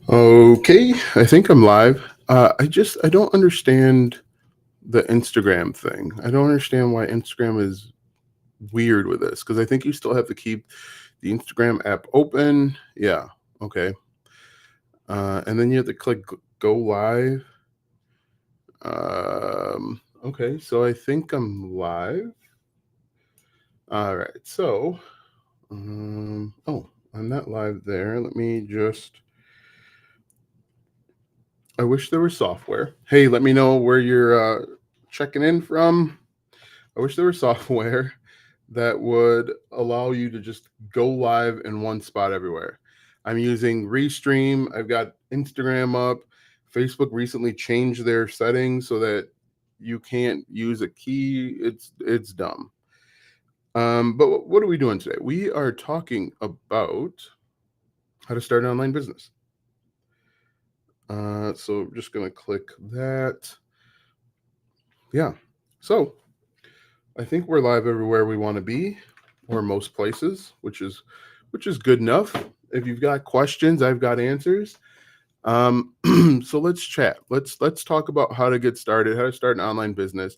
Okay, I think I'm live. I don't understand the Instagram thing. I don't understand why Instagram is weird with this because I think you still have to keep the Instagram app open. Yeah, okay. And then you have to click go live. Okay, so I think I'm live. All right, so oh, I'm not live there. Let me just. I wish there was software. Hey, let me know where you're checking in from. I wish there was software that would allow you to just go live in one spot everywhere. I'm using Restream. I've got Instagram up. Facebook recently changed their settings so that you can't use a key. It's dumb. But what are we doing today? We are talking about how to start an online business. So I'm just gonna click that. Yeah. So I think we're live everywhere we want to be, or most places, which is good enough. If you've got questions, I've got answers. Um, so let's chat. Let's talk about how to get started, how to start an online business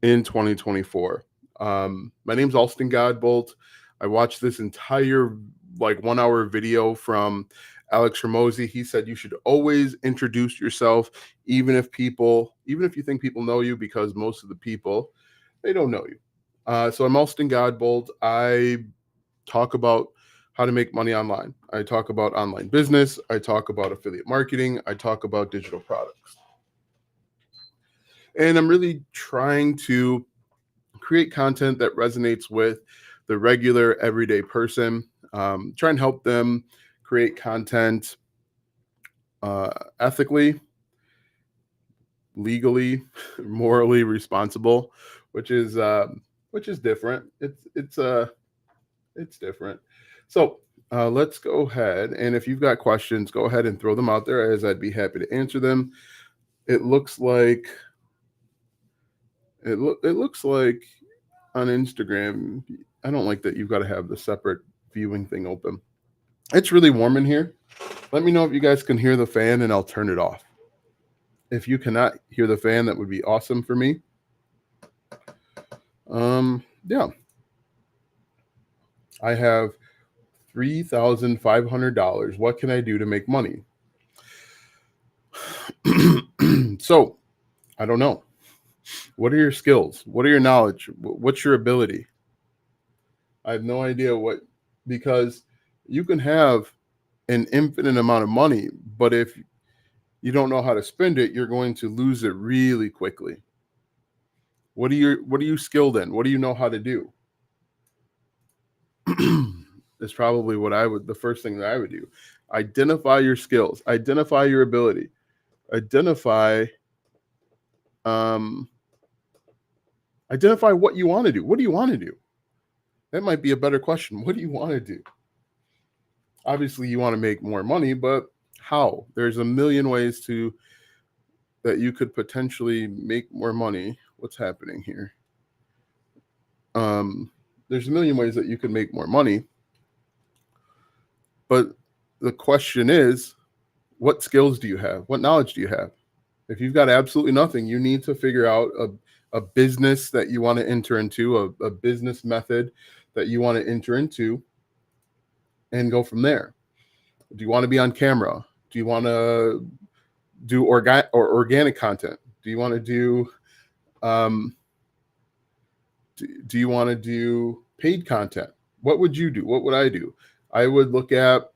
in 2024. My name's Alston Godbolt. I watched this entire like 1 hour video from Alex Ramosi. He said you should always introduce yourself, even if you think people know you, because most of the people they don't know you. So I'm Alston Godbolt. I talk about how to make money online. I talk about online business. I talk about affiliate marketing. I talk about digital products. And I'm really trying to create content that resonates with the regular everyday person. Try and help them create content ethically, legally, morally responsible, which is different. It's different. So let's go ahead, and if you've got questions, go ahead and throw them out there, as I'd be happy to answer them. It looks like it looks like on Instagram. I don't like that you've got to have the separate viewing thing open. It's really warm in here. Let me know if you guys can hear the fan, and I'll turn it off. If you cannot hear the fan, that would be awesome for me. Yeah, I have $3,500. What can I do to make money? So I don't know. What are your skills? What are your knowledge? What's your ability? I have no idea what, because you can have an infinite amount of money, but if you don't know how to spend it, you're going to lose it really quickly. What are you skilled in? What do you know how to do? Is probably what I would the first thing that I would do. Identify your skills, identify your ability, identify um identify what you want to do. What do you want to do? That might be a better question. What do you want to do? Obviously you want to make more money, but how? There's a million ways to that you could potentially make more money. What's happening here? Um, there's a million ways that you could make more money, but the question is, what skills do you have? What knowledge do you have? If you've got absolutely nothing, you need to figure out a business that you want to enter into, a business method that you want to enter into, and go from there. Do you want to be on camera? Do you want to do organic content? Do you want to do um, do you want to do paid content? What would you do? What would I do? I would look at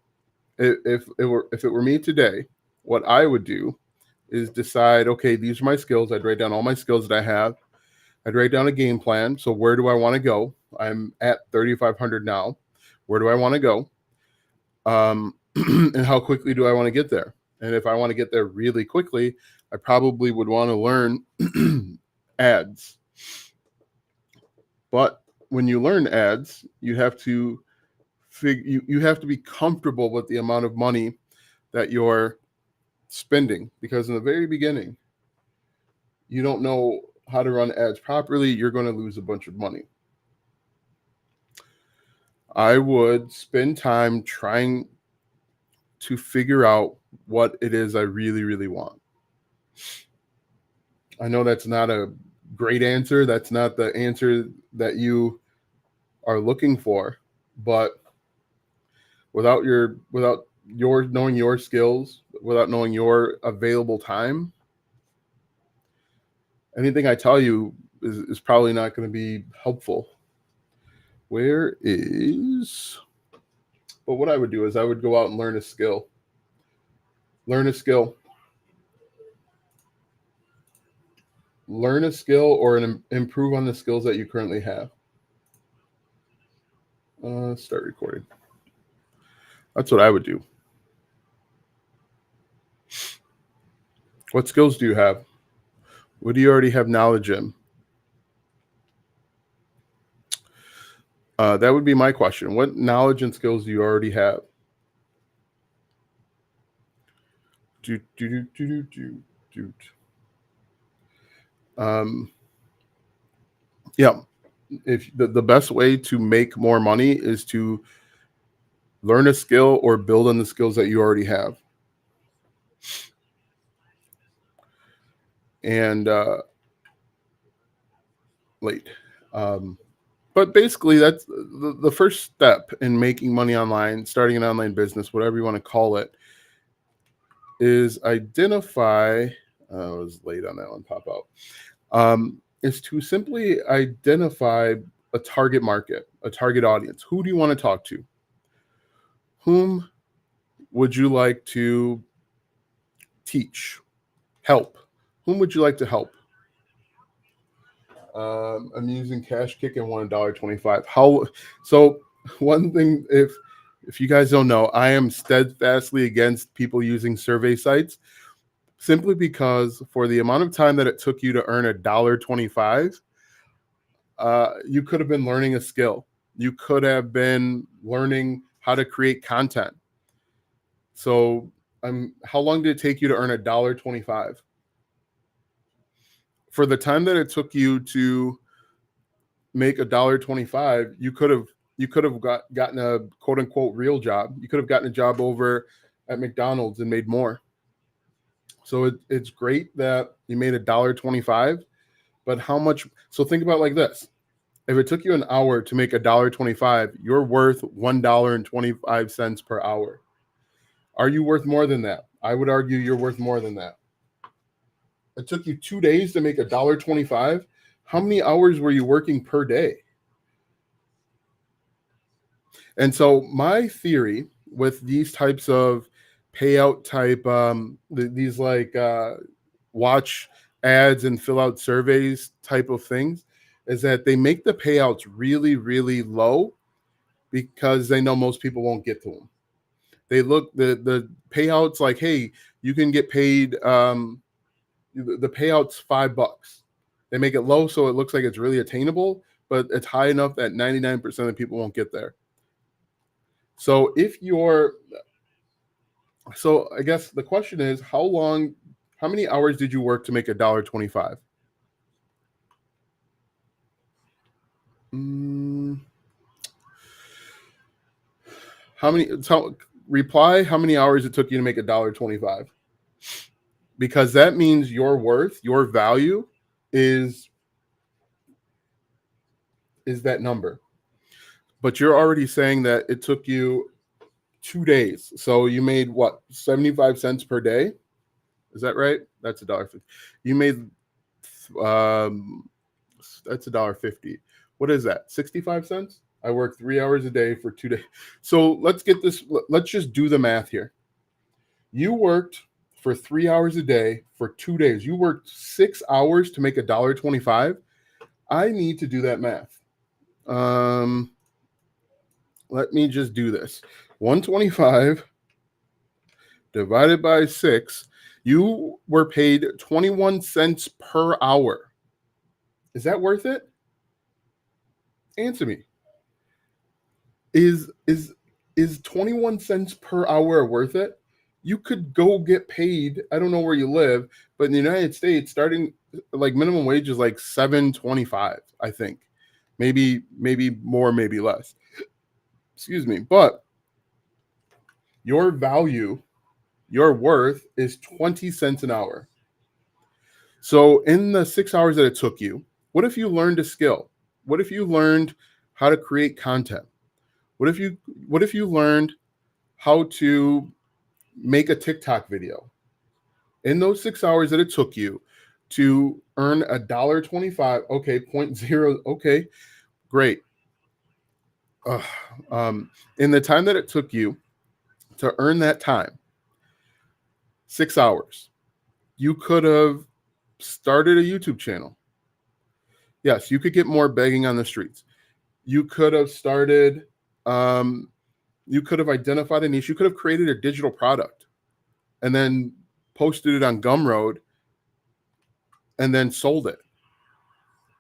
if it were me today, what I would do is decide, okay, these are my skills. I'd write down all my skills that I have. I'd write down a game plan. So where do I want to go? I'm at 3,500 now. Where do I want to go? And how quickly do I want to get there? And if I want to get there really quickly, I probably would want to learn ads. But when you learn ads, you have to be comfortable with the amount of money that you're spending, because in the very beginning, you don't know how to run ads properly. You're going to lose a bunch of money. I would spend time trying to figure out what it is I really, really want. I know that's not a great answer. That's not the answer that you are looking for, but without your knowing your skills, without knowing your available time, anything I tell you is probably not going to be helpful. Where is But what I would do is I would go out and learn a skill. Learn a skill. Learn a skill or improve on the skills that you currently have. Start recording. That's what I would do. What skills do you have? What do you already have knowledge in? That would be my question. What knowledge and skills do you already have? Yeah. If the best way to make more money is to learn a skill or build on the skills that you already have. And but basically that's the first step in making money online, starting an online business, whatever you want to call it, is identify. I was late on that one. Pop out. Is to simply identify a target market, a target audience. Who do you want to talk to? Whom would you like to teach, help? Whom would you like to help? I'm using Cash Kick and $1.25. So one thing, if you guys don't know, I am steadfastly against people using survey sites, simply because for the amount of time that it took you to earn $1.25, you could have been learning a skill. You could have been learning how to create content. So how long did it take you to earn $1.25? For the time that it took you to make $1.25, you could have gotten a quote unquote real job. You could have gotten a job over at McDonald's and made more. So it's great that you made $1.25, but how much? So think about it like this: if it took you an hour to make $1.25, you're worth $1.25 per hour. Are you worth more than that? I would argue you're worth more than that. It took you 2 days to make $1.25. How many hours were you working per day? And so my theory with these types of payout type, these like watch ads and fill out surveys type of things, is that they make the payouts really, really low because they know most people won't get to them. They look the payouts like, hey, you can get paid. The payout's $5. They make it low so it looks like it's really attainable, but it's high enough that 99% of people won't get there. So I guess the question is, how many hours did you work to make $1.25? Reply how many hours it took you to make $1.25? Because that means your worth, your value is that number. But you're already saying that it took you 2 days. So you made what, 75 cents per day? Is that right? That's $1.50. You made that's $1.50. What is that? 65 cents? I work 3 hours a day for 2 days. So let's just do the math here. You worked for 3 hours a day for 2 days. You worked 6 hours to make $1.25. I need to do that math. Let me just do this. 125 divided by 6. You were paid 21 cents per hour. Is that worth it? Answer me. Is 21 cents per hour worth it? You could go get paid. I don't know where you live, but in the United States, starting like minimum wage is like $7.25, I think. Maybe more, maybe less. Excuse me. But Your value, your worth is 20 cents an hour. So in the 6 hours that it took you, what if you learned a skill? What if you learned how to create content? What if you what if you learned how to make a TikTok video? In those 6 hours that it took you to earn $1.25, okay, point zero, okay, great. Ugh, in the time that it took you to earn that time, 6 hours, you could have started a YouTube channel. Yes, you could get more begging on the streets. You could have started, you could have identified a niche. You could have created a digital product and then posted it on Gumroad and then sold it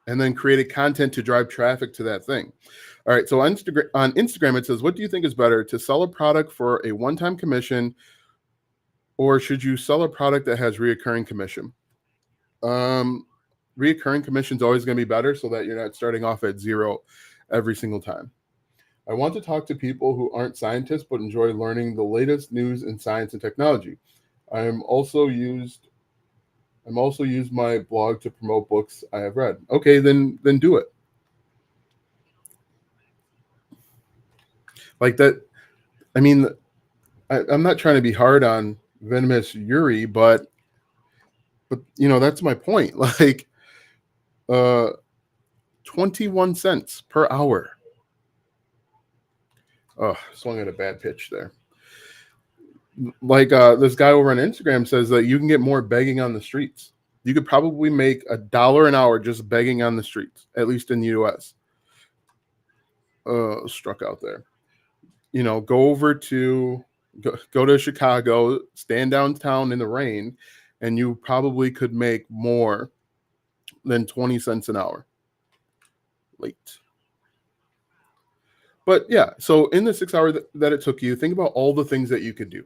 and then created content to drive traffic to that thing. All right. So on Instagram, it says, what do you think is better, to sell a product for a one-time commission, or should you sell a product that has reoccurring commission? Reoccurring commission is always going to be better, so that you're not starting off at zero every single time. I want to talk to people who aren't scientists but enjoy learning the latest news in science and technology. I'm also used my blog to promote books I have read. Okay, then do it. Like that. I mean, I'm not trying to be hard on Venomous Yuri, but that's my point. Like, 21 cents per hour. Oh, swung at a bad pitch there. Like, this guy over on Instagram says that you can get more begging on the streets. You could probably make $1 an hour just begging on the streets, at least in the US. Struck out there. Go to Chicago, stand downtown in the rain, and you probably could make more than 20 cents an hour. Late. But yeah, so in the 6 hours that it took you, think about all the things that you could do.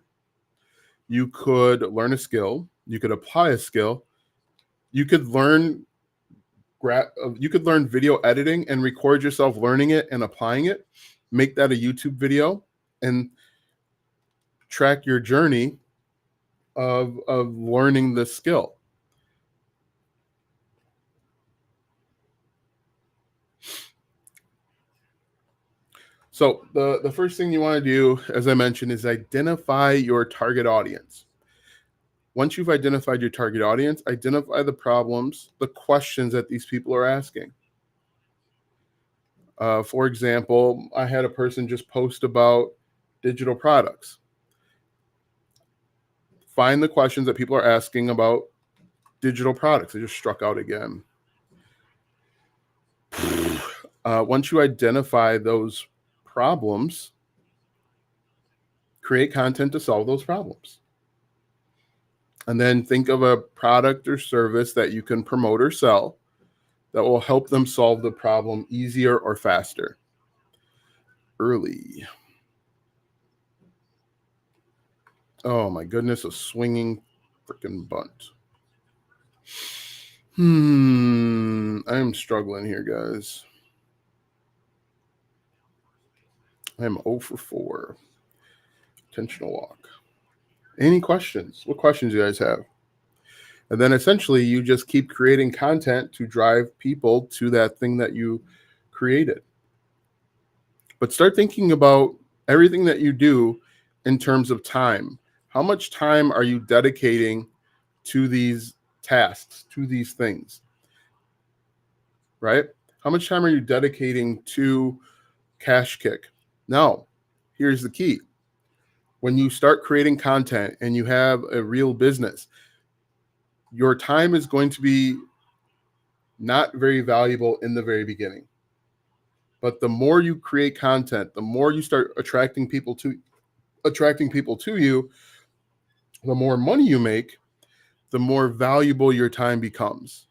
You could learn a skill. You could apply a skill. You could learn video editing and record yourself learning it and applying it. Make that a YouTube video and track your journey of learning the skill. So the first thing you want to do, as I mentioned, is identify your target audience. Once you've identified your target audience, identify the problems, the questions that these people are asking. For example, I had a person just post about digital products. Find the questions that people are asking about digital products. I just struck out again. Once you identify those problems, create content to solve those problems. And then think of a product or service that you can promote or sell that will help them solve the problem easier or faster. Early. Oh my goodness, a swinging freaking bunt. I'm struggling here, guys. I'm 0 for 4. Intentional walk. Any questions? What questions do you guys have? And then essentially you just keep creating content to drive people to that thing that you created. But start thinking about everything that you do in terms of time. How much time are you dedicating to these tasks, to these things? Right? How much time are you dedicating to Cash Kick? Now, here's the key. When you start creating content and you have a real business, your time is going to be not very valuable in the very beginning. But the more you create content, the more you start attracting people to you, the more money you make, the more valuable your time becomes.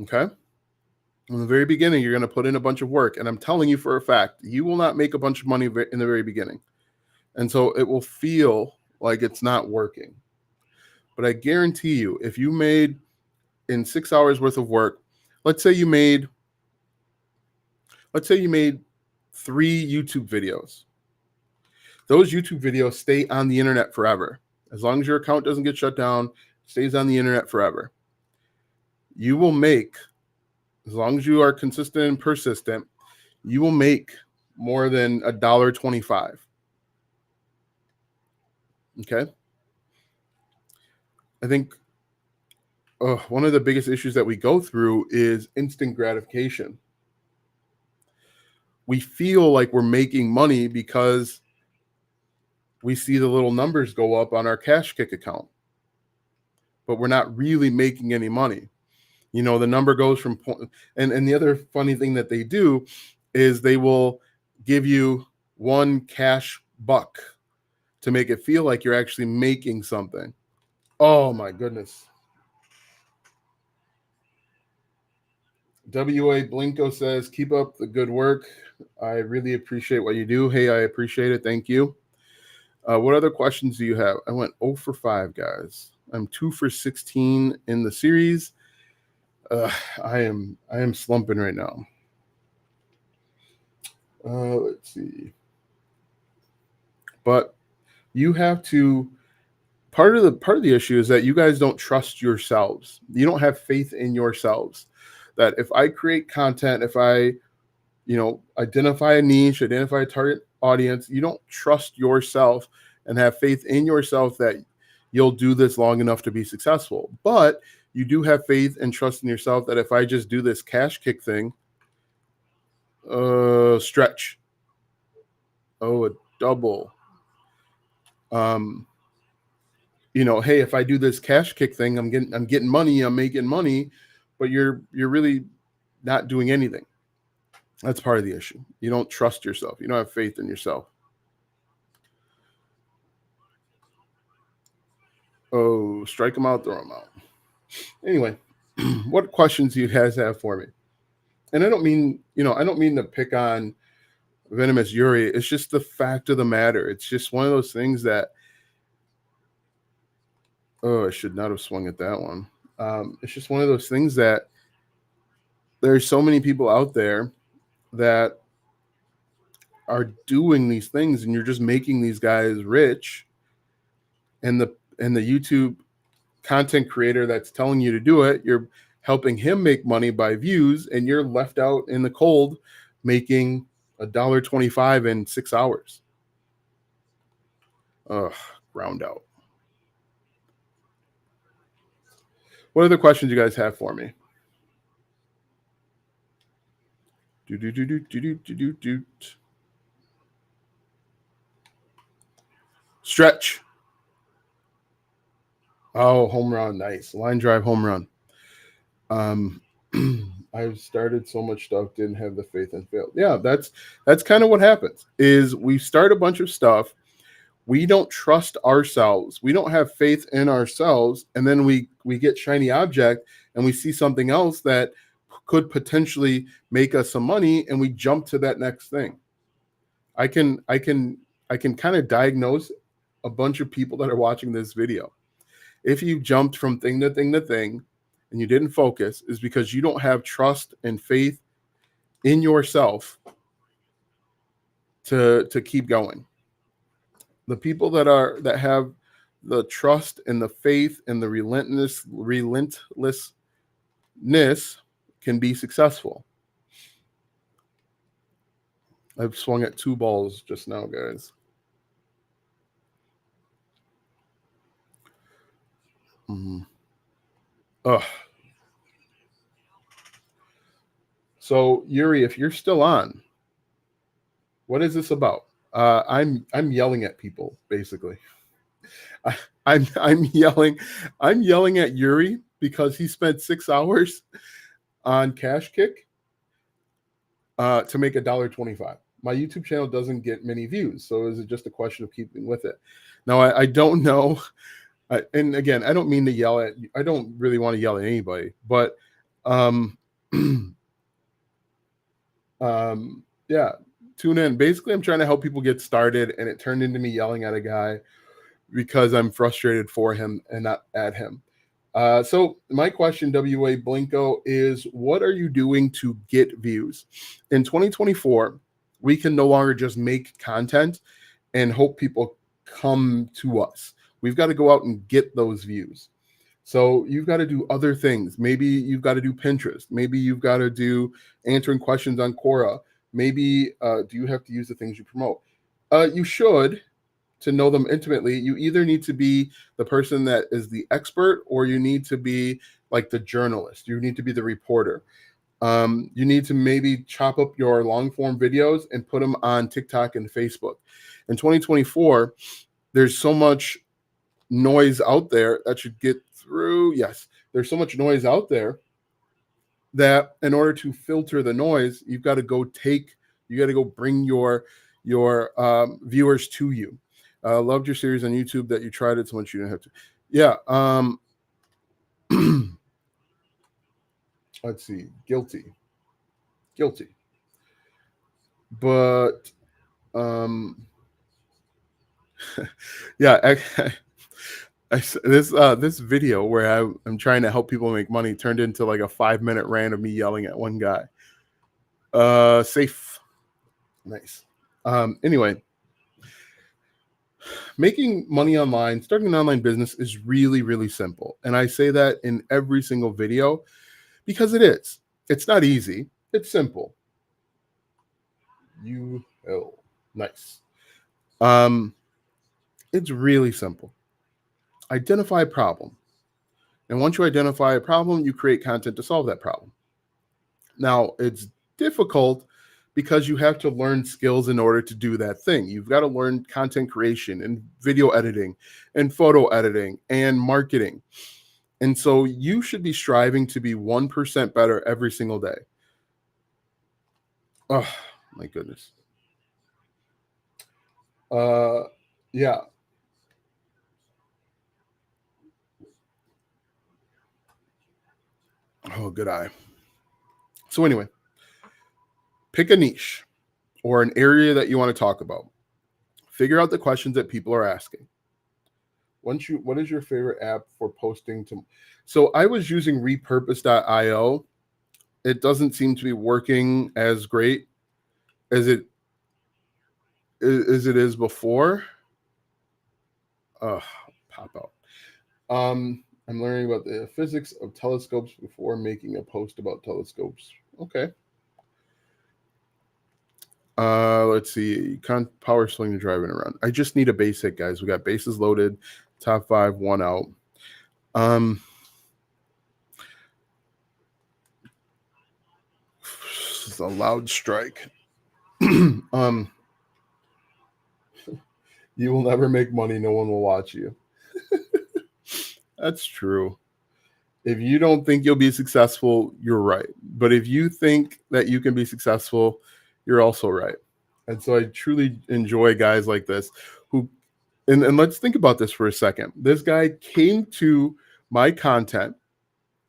Okay? In the very beginning, you're going to put in a bunch of work. And I'm telling you for a fact, you will not make a bunch of money in the very beginning. And so it will feel like it's not working. But I guarantee you, if you made in 6 hours worth of work, let's say you made 3 YouTube videos. those YouTube videos stay on the internet forever. As long as your account doesn't get shut down, stays on the internet forever. You will make, as long as you are consistent and persistent, you will make more than $1.25. Okay. I think one of the biggest issues that we go through is instant gratification. We feel like we're making money because we see the little numbers go up on our Cash Kick account, but we're not really making any money. You know, the number goes from and the other funny thing that they do is they will give you one cash buck to make it feel like you're actually making something. Oh my goodness. WA Blinko says, keep up the good work. I really appreciate what you do. Hey, I appreciate it. Thank you. What other questions do you have? I went 0 for 5, guys. I'm 2 for 16 in the series. I am slumping right now. Let's see. But you have to. Part of the issue is that you guys don't trust yourselves. You don't have faith in yourselves. That if I create content, if I, identify a niche, identify a target audience, you don't trust yourself and have faith in yourself that you'll do this long enough to be successful. But you do have faith and trust in yourself that if I just do this Cash Kick thing, stretch. Oh, a double. Hey, if I do this Cash Kick thing, I'm getting money, I'm making money, but you're really not doing anything. That's part of the issue. You don't trust yourself. You don't have faith in yourself. Oh, strike them out, throw them out. Anyway, what questions do you guys have for me? And I don't mean to pick on Venomous Yuri. It's just the fact of the matter. It's just one of those things that, I should not have swung at that one. It's just one of those things that there's so many people out there that are doing these things, and you're just making these guys rich. And the YouTube content creator that's telling you to do it, you're helping him make money by views, and you're left out in the cold making $1.25 in 6 hours. Ground out. What other questions you guys have for me? Stretch. Oh, home run. Nice. Line drive home run. I've started so much stuff, didn't have the faith and failed. Yeah, that's kind of what happens is we start a bunch of stuff. We don't trust ourselves. We don't have faith in ourselves. And then we get shiny object and we see something else that could potentially make us some money, and we jump to that next thing. I can kind of diagnose a bunch of people that are watching this video. If you jumped from thing to thing to thing and you didn't focus, is because you don't have trust and faith in yourself to keep going. The people that have the trust and the faith and the relentlessness can be successful. I've swung at 2 balls just now, guys. So Yuri, if you're still on, what is this about? I'm yelling at people, basically. I'm yelling at Yuri because he spent 6 hours on Cash Kick to make $1.25. My YouTube channel doesn't get many views, so is it just a question of keeping with it? Now, I don't know. And again, I don't mean to yell at you. I don't really want to yell at anybody, but yeah, tune in. Basically, I'm trying to help people get started, and it turned into me yelling at a guy because I'm frustrated for him and not at him. So my question, WA Blinko, is what are you doing to get views? In 2024, we can no longer just make content and hope people come to us. We've got to go out and get those views. So you've got to do other things. Maybe you've got to do Pinterest. Maybe you've got to do answering questions on Quora. Maybe do you have to use the things you promote? You should, to know them intimately. You either need to be the person that is the expert, or you need to be like the journalist. You need to be the reporter. You need to maybe chop up your long form videos and put them on TikTok and Facebook. In 2024, there's so much noise out there that should get through. Yes, there's so much noise out there that in order to filter the noise, you got to go bring your viewers to you. Loved your series on YouTube that you tried it so much you didn't have to. Yeah. Let's see. Guilty. But yeah, this video where I'm trying to help people make money turned into like a 5-minute rant of me yelling at one guy. Safe. Nice. Anyway, making money online, starting an online business is really, really simple. And I say that in every single video because it is. It's not easy. It's simple. Nice. It's really simple. Identify a problem. And once you identify a problem, you create content to solve that problem. Now, it's difficult because you have to learn skills in order to do that thing. You've got to learn content creation and video editing and photo editing and marketing. And so you should be striving to be 1% better every single day. Oh, my goodness. Yeah. Oh, good eye. So anyway, pick a niche or an area that you want to talk about. Figure out the questions that people are asking. What is your favorite app for posting to? So I was using repurpose.io. It doesn't seem to be working as great as it is before. Pop out. I'm learning about the physics of telescopes before making a post about telescopes. Okay. Let's see. Power swing driving around. I just need a basic, guys. We got bases loaded, top 5, 1 out. This is a loud strike. You will never make money. No one will watch you. That's true. If you don't think you'll be successful, you're right. But if you think that you can be successful, you're also right. And so I truly enjoy guys like this who, and let's think about this for a second. This guy came to my content,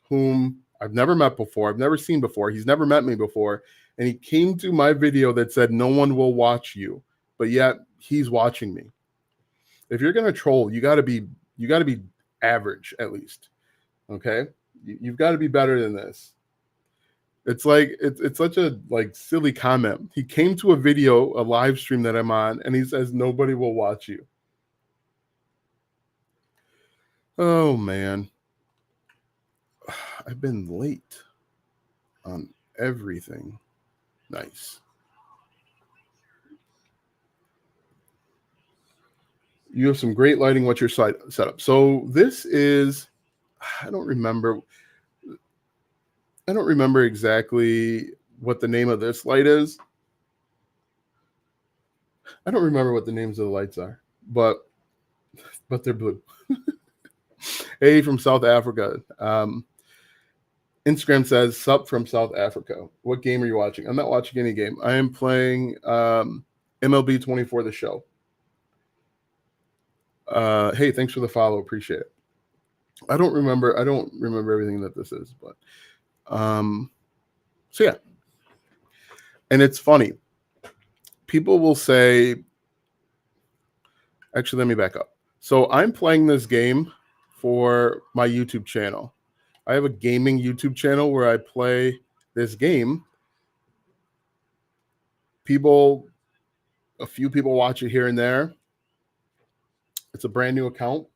whom I've never met before. I've never seen before. He's never met me before. And he came to my video that said, no one will watch you, but yet he's watching me. If you're going to troll, you got to be average at least. Okay. You've got to be better than this. It's like, it's such a like silly comment. He came to a video, a live stream that I'm on, and he says, nobody will watch you. Oh man. I've been late on everything. Nice. You have some great lighting. What's your site setup? So this is, I don't remember exactly what the name of this light is. I don't remember what the names of the lights are, but they're blue. Hey, from South Africa. Instagram says, sup from South Africa. What game are you watching? I'm not watching any game. I am playing MLB 24, the show. Hey, thanks for the follow. Appreciate it. I don't remember everything that this is, but so yeah. And it's funny. People will say, actually, let me back up. So I'm playing this game for my YouTube channel. I have a gaming YouTube channel where I play this game. People A few people watch it here and there. It's a brand new account.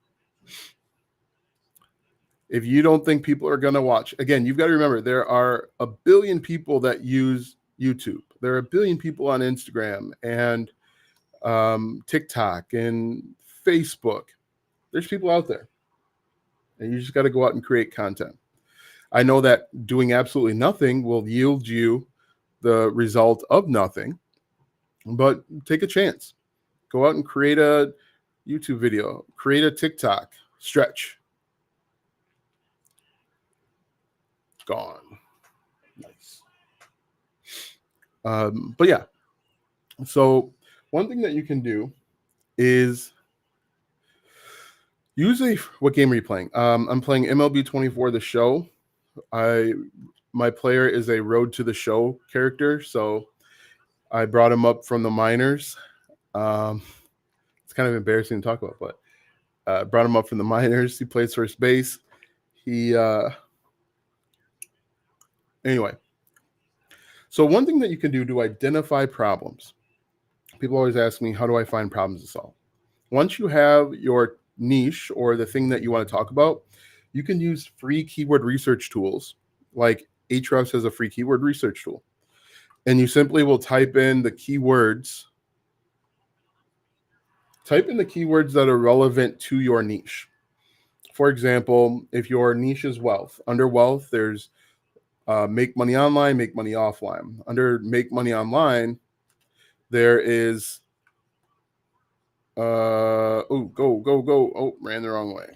If you don't think people are going to watch, again, you've got to remember there are a billion people that use YouTube. There are a billion people on Instagram and TikTok and Facebook. There's people out there, and you just got to go out and create content. I know that doing absolutely nothing will yield you the result of nothing, but take a chance. Go out and create a YouTube video, create a TikTok, stretch. Gone. Nice. But yeah, so one thing that you can do is use what game are you playing? I'm playing MLB 24, the show. My player is a Road to the Show character, so I brought him up from the minors. It's kind of embarrassing to talk about, but brought him up from the minors. He plays first base. Anyway, so one thing that you can do to identify problems. People always ask me, how do I find problems to solve? Once you have your niche or the thing that you want to talk about, you can use free keyword research tools. Like Ahrefs has a free keyword research tool. And you simply will type in the keywords. Type in the keywords that are relevant to your niche. For example, if your niche is wealth, under wealth, there's make money online, make money offline. Under make money online, there is go. Oh, ran the wrong way.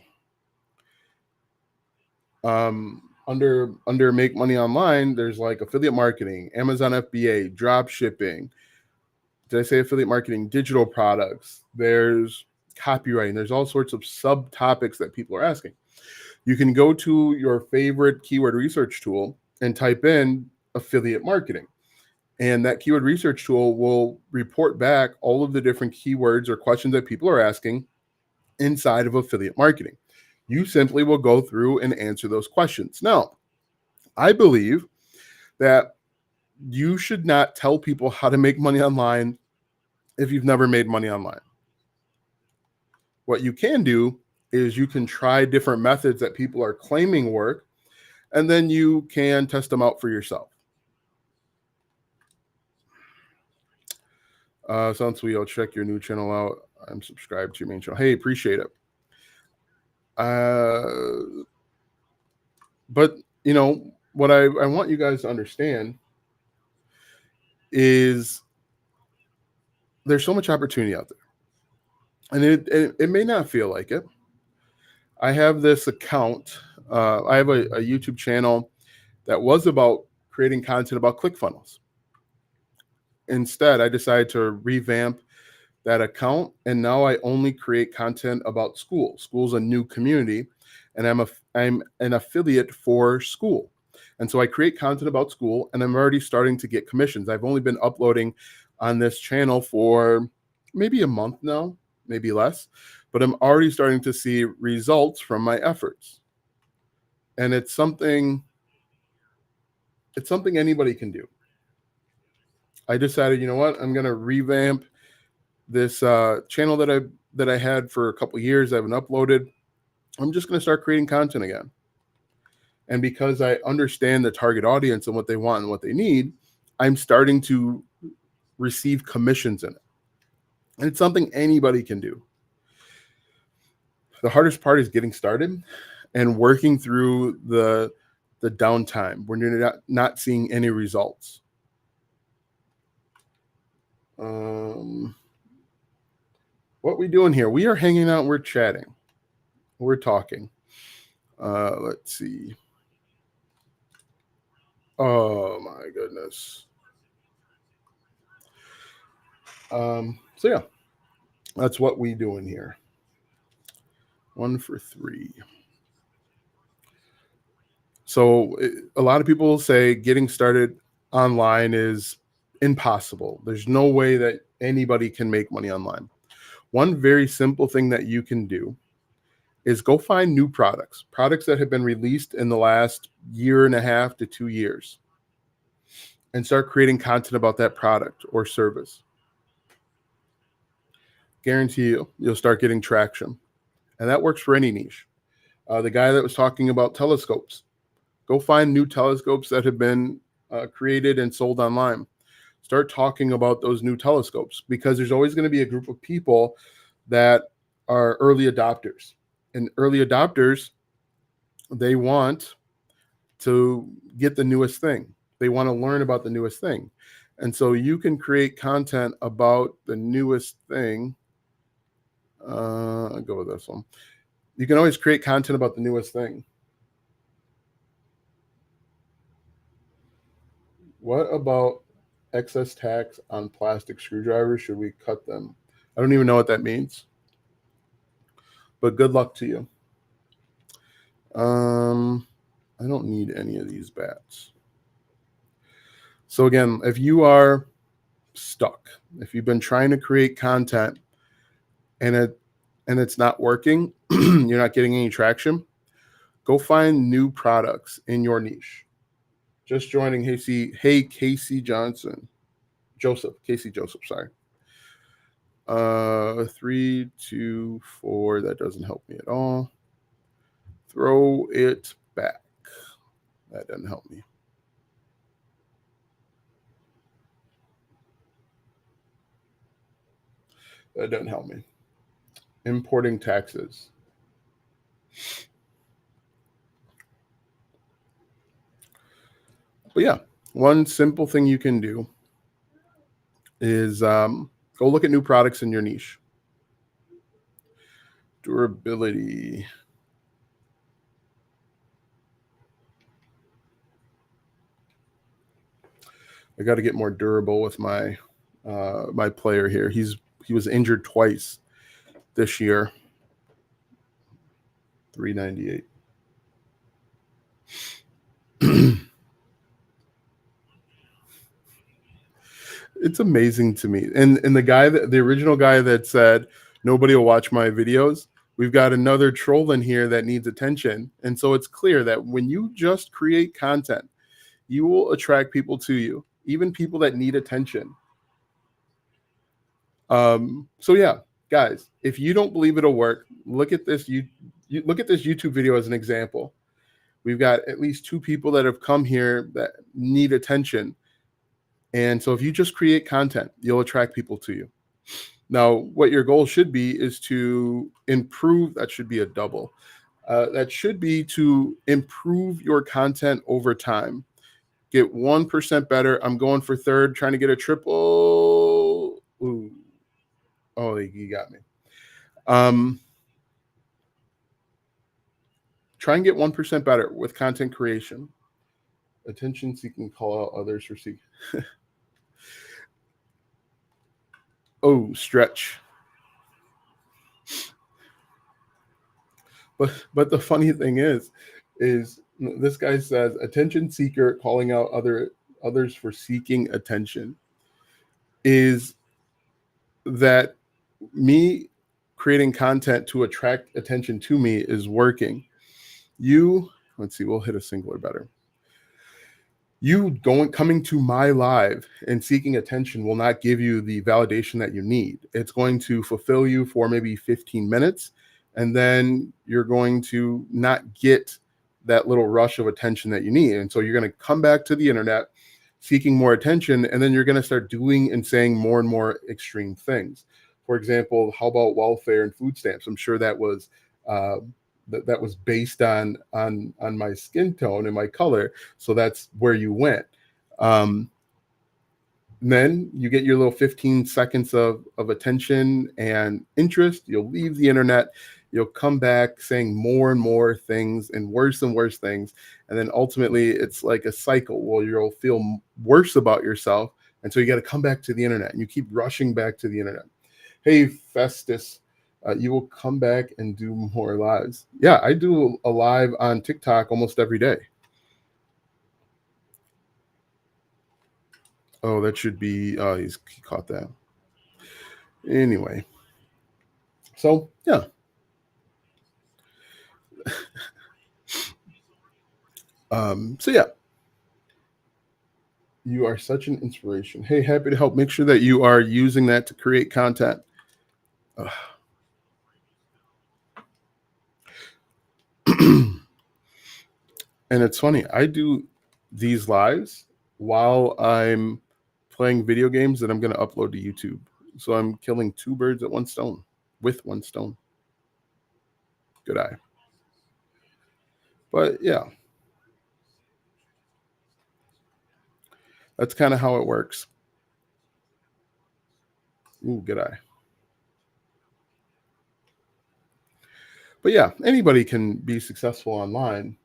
Under make money online, there's like affiliate marketing, Amazon FBA, drop shipping. Did I say affiliate marketing? Digital products. There's copywriting. There's all sorts of subtopics that people are asking. You can go to your favorite keyword research tool and type in affiliate marketing. And that keyword research tool will report back all of the different keywords or questions that people are asking inside of affiliate marketing. You simply will go through and answer those questions. Now, I believe that you should not tell people how to make money online if you've never made money online. What you can do is you can try different methods that people are claiming work, and then you can test them out for yourself. Sounds sweet. I'll check your new channel out. I'm subscribed to your main channel. Hey, appreciate it. But you know what I want you guys to understand is there's so much opportunity out there, and it may not feel like it. I have this account. I have a YouTube channel that was about creating content about ClickFunnels. Instead, I decided to revamp that account, and now I only create content about school. School's a new community, and I'm an affiliate for school. And so I create content about school, and I'm already starting to get commissions. I've only been uploading on this channel for maybe a month now, maybe less, but I'm already starting to see results from my efforts. And it's something anybody can do. I decided, you know what, I'm going to revamp this channel that I had for a couple of years. I haven't uploaded. I'm just going to start creating content again. And because I understand the target audience and what they want and what they need, I'm starting to receive commissions in it. And it's something anybody can do. The hardest part is getting started and working through the downtime when you're not seeing any results. What we doing here? We are hanging out. We're chatting. We're talking. Let's see. Oh my goodness. So yeah, that's what we doing here. 1 for 3. So a lot of people say getting started online is impossible. There's no way that anybody can make money online. One very simple thing that you can do is go find new products that have been released in the last 1.5 to 2 years, and start creating content about that product or service. guarantee you'll start getting traction. And that works for any niche. The guy that was talking about telescopes, go find new telescopes that have been created and sold online. Start talking about those new telescopes, because there's always going to be a group of people that are early adopters. And early adopters, they want to get the newest thing. They want to learn about the newest thing. And so you can create content about the newest thing. I'll go with this one. You can always create content about the newest thing. What about excess tax on plastic screwdrivers? Should we cut them? I don't even know what that means. But good luck to you. I don't need any of these bats. So again, if you are stuck, if you've been trying to create content and it's not working, you're not getting any traction, go find new products in your niche. Just joining, Casey Joseph, sorry. 3, 2, 4, that doesn't help me at all. Throw it back. That doesn't help me. That doesn't help me. Importing taxes. But yeah, one simple thing you can do is go look at new products in your niche. Durability. I got to get more durable with my my player here. He was injured twice this year. 398. It's amazing to me. And the original guy that said nobody will watch my videos, we've got another troll in here that needs attention. And so it's clear that when you just create content, you will attract people to you, even people that need attention. So yeah, guys, if you don't believe it'll work, look at this. You look at this YouTube video as an example. We've got at least 2 people that have come here that need attention. And so if you just create content, you'll attract people to you. Now, what your goal should be is to improve. That should be a double. That should be to improve your content over time. Get 1% better. I'm going for third, trying to get a triple. Ooh. Oh, you got me. Try and get 1% better with content creation. Attention seeking, call out others for seeking. Oh, stretch. But the funny thing is this guy says attention seeker calling out others for seeking attention. Is that me creating content to attract attention to me is working? Let's see, we'll hit a singular better. You coming to my live and seeking attention will not give you the validation that you need. It's going to fulfill you for maybe 15 minutes, and then you're going to not get that little rush of attention that you need. And so you're going to come back to the internet seeking more attention, and then you're going to start doing and saying more and more extreme things. For example, how about welfare and food stamps? I'm sure that was that was based on my skin tone and my color, so that's where you went. Then you get your little 15 seconds of attention and interest. You'll leave the internet. You'll come back saying more and more things and worse things. And then ultimately it's like a cycle where you'll feel worse about yourself. And so you got to come back to the internet, and you keep rushing back to the internet. Hey, Festus, you will come back and do more lives. Yeah, I do a live on TikTok almost every day. Oh, that should be, he caught that. Anyway. So, yeah. So yeah. You are such an inspiration. Hey, happy to help. Make sure that you are using that to create content. And it's funny, I do these lives while I'm playing video games that I'm going to upload to YouTube. So I'm killing two birds at one stone with one stone. Good eye. But yeah, that's kind of how it works. Ooh, good eye. But yeah, anybody can be successful online.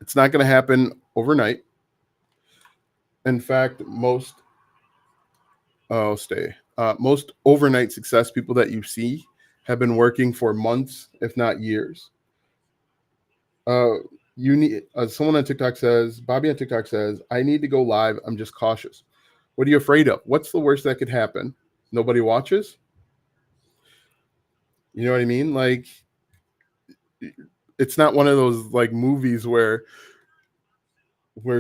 It's not going to happen overnight. In fact, most most overnight success people that you see have been working for months, if not years. Uh, you need someone on TikTok says, Bobby on TikTok says, I need to go live. I'm just cautious. What are you afraid of? What's the worst that could happen? Nobody watches. You know what I mean? Like, it's not one of those like movies where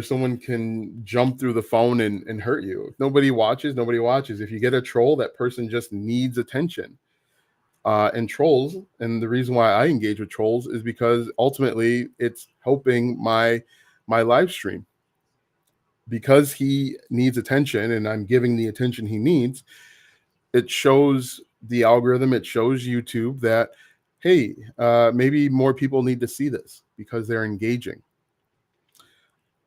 someone can jump through the phone and hurt you. If nobody watches, nobody watches. If you get a troll, that person just needs attention. And trolls, and the reason why I engage with trolls is because ultimately it's helping my live stream, because he needs attention and I'm giving the attention he needs. It shows the algorithm, it shows YouTube that, hey, maybe more people need to see this because they're engaging.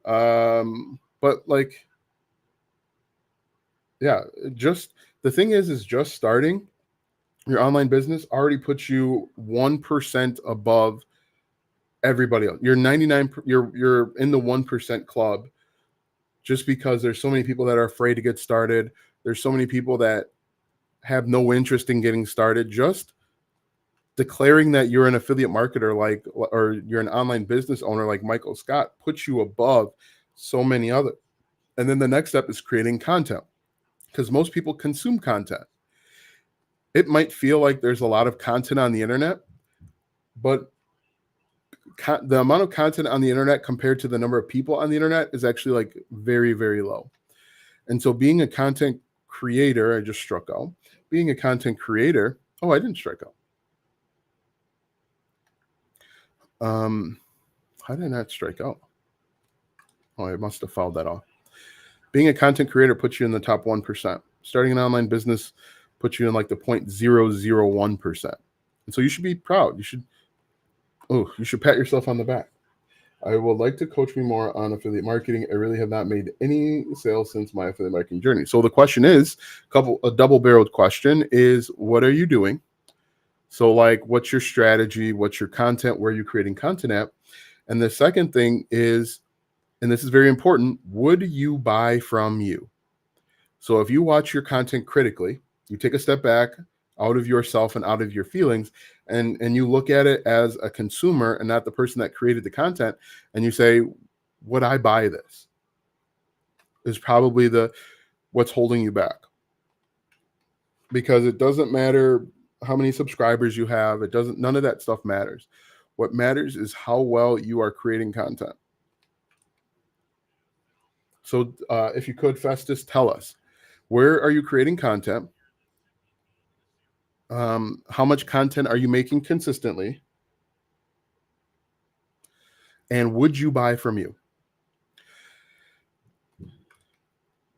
But like, yeah, just the thing is just starting your online business already puts you 1% above everybody else. You're 99, you're in the 1% club, just because there's so many people that are afraid to get started. There's so many people that have no interest in getting started. Just declaring that you're an affiliate marketer, like, or you're an online business owner like Michael Scott, puts you above so many other. And then the next step is creating content, because most people consume content. It might feel like there's a lot of content on the internet, but the amount of content on the internet compared to the number of people on the internet is actually like very, very low. And so being a content creator, I just struck out. Being a content creator, oh, I didn't strike out. How did I not strike out? Oh, I must have fouled that off. Being a content creator puts you in the top 1%. Starting an online business puts you in like the 0.001%. And so you should be proud. You should pat yourself on the back. I would like to coach me more on affiliate marketing. I really have not made any sales since my affiliate marketing journey. So the question is, a double-barreled question is, what are you doing? So like, what's your strategy? What's your content? Where are you creating content at? And the second thing is, and this is very important, would you buy from you? So if you watch your content critically, you take a step back out of yourself and out of your feelings, and you look at it as a consumer and not the person that created the content, and you say, would I buy this? Is probably what's holding you back. Because it doesn't matter how many subscribers you have. None of that stuff matters. What matters is how well you are creating content. So if you could, Festus, tell us, where are you creating content? How much content are you making consistently? And would you buy from you?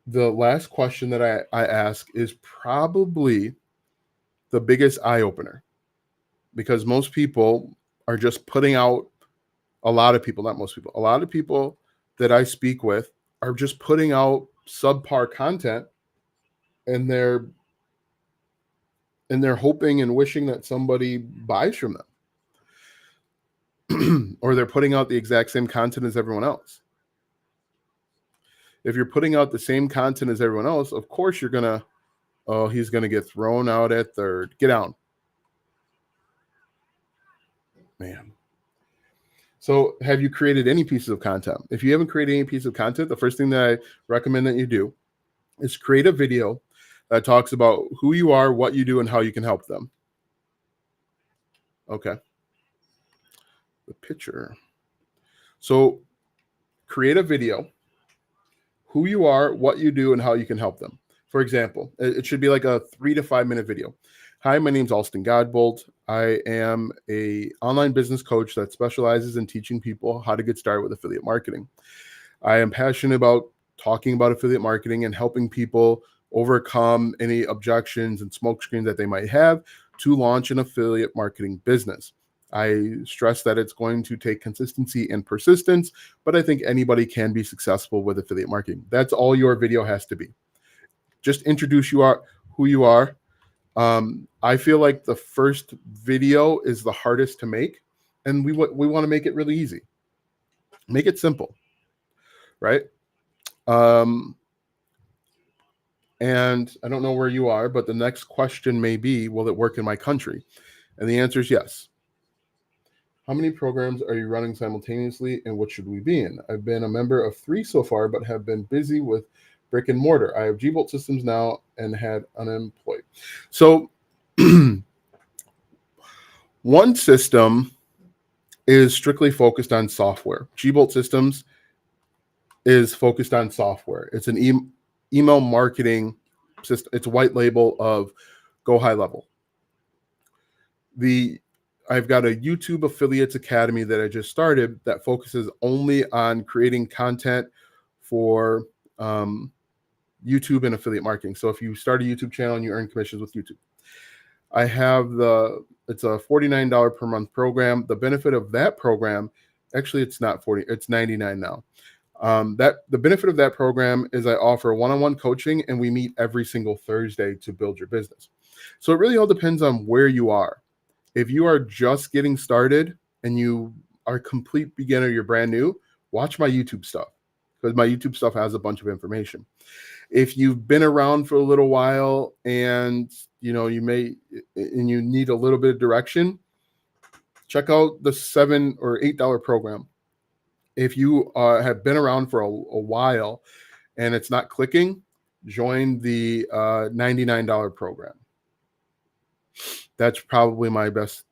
The last question that I ask is probably the biggest eye opener, because most people are just putting out, a lot of people that I speak with are just putting out subpar content, and they're hoping and wishing that somebody buys from them. Or they're putting out the exact same content as everyone else. If you're putting out the same content as everyone else, of course you're gonna, oh, he's gonna get thrown out at third. Get down, man. So have you created any pieces of content? If you haven't created any piece of content, the first thing that I recommend that you do is create a video that talks about who you are, what you do, and how you can help them. Okay. The picture. So create a video, who you are, what you do, and how you can help them. For example, it should be like a 3 to 5 minute video. Hi, my name's Alston Godbold. I am a online business coach that specializes in teaching people how to get started with affiliate marketing. I am passionate about talking about affiliate marketing and helping people overcome any objections and smokescreens that they might have to launch an affiliate marketing business. I stress that it's going to take consistency and persistence, but I think anybody can be successful with affiliate marketing. That's all your video has to be. Just introduce who you are. I feel like the first video is the hardest to make, and we want to make it really easy. Make it simple, right? And I don't know where you are, but the next question may be, will it work in my country? And the answer is yes. How many programs are you running simultaneously, and what should we be in? I've been a member of 3 so far, but have been busy with brick and mortar. I have Gbolt Systems now and had unemployed. So one system is strictly focused on software. Gbolt Systems is focused on software. It's an email marketing system. It's a white label of Go High Level. I've got a YouTube Affiliates Academy that I just started that focuses only on creating content for YouTube and affiliate marketing. So if you start a YouTube channel and you earn commissions with YouTube, I have it's a $49 per month program. The benefit of that program, actually it's not 40, it's 99 now. The benefit of that program is I offer one-on-one coaching, and we meet every single Thursday to build your business. So it really all depends on where you are. If you are just getting started and you are a complete beginner, you're brand new, watch my YouTube stuff, because my YouTube stuff has a bunch of information. If you've been around for a little while and you need a little bit of direction, check out the $7 or $8 program. If you have been around for a while and it's not clicking, join the $99 program. That's probably my best.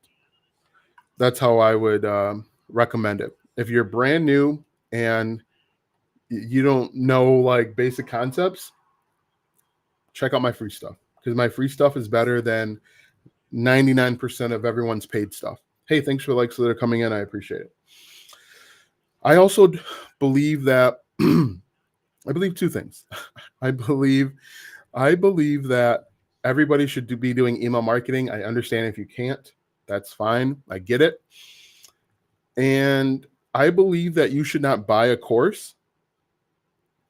That's how I would recommend it. If you're brand new and you don't know like basic concepts, check out my free stuff, because my free stuff is better than 99% of everyone's paid stuff. Hey, thanks for the likes that are coming in. I appreciate it. I also believe that I believe 2 things. I believe that everybody should be doing email marketing. I understand if you can't, that's fine. I get it. And I believe that you should not buy a course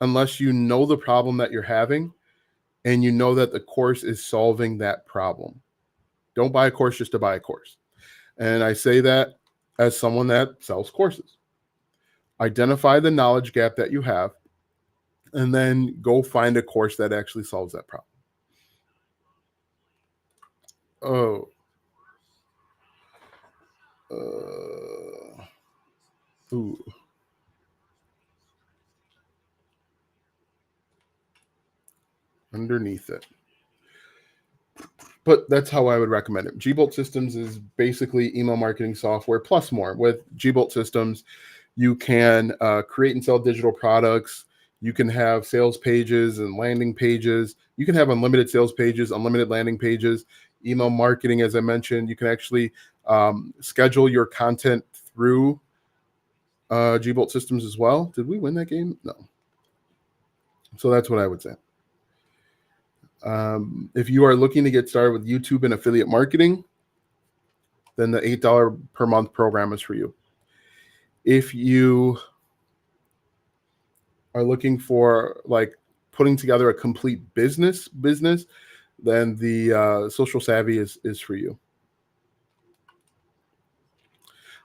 unless you know the problem that you're having and you know that the course is solving that problem. Don't buy a course just to buy a course. And I say that as someone that sells courses. Identify the knowledge gap that you have, and then go find a course that actually solves that problem. Underneath it. But that's how I would recommend it. Gbolt Systems is basically email marketing software plus more. With Gbolt Systems, you can create and sell digital products. You can have sales pages and landing pages. You can have unlimited sales pages, unlimited landing pages, email marketing, as I mentioned. You can actually schedule your content through Gbolt Systems as well. Did we win that game? No. So that's what I would say. If you are looking to get started with YouTube and affiliate marketing, then the $8 per month program is for you. If you are looking for like putting together a complete business, then the Social Savvy is for you.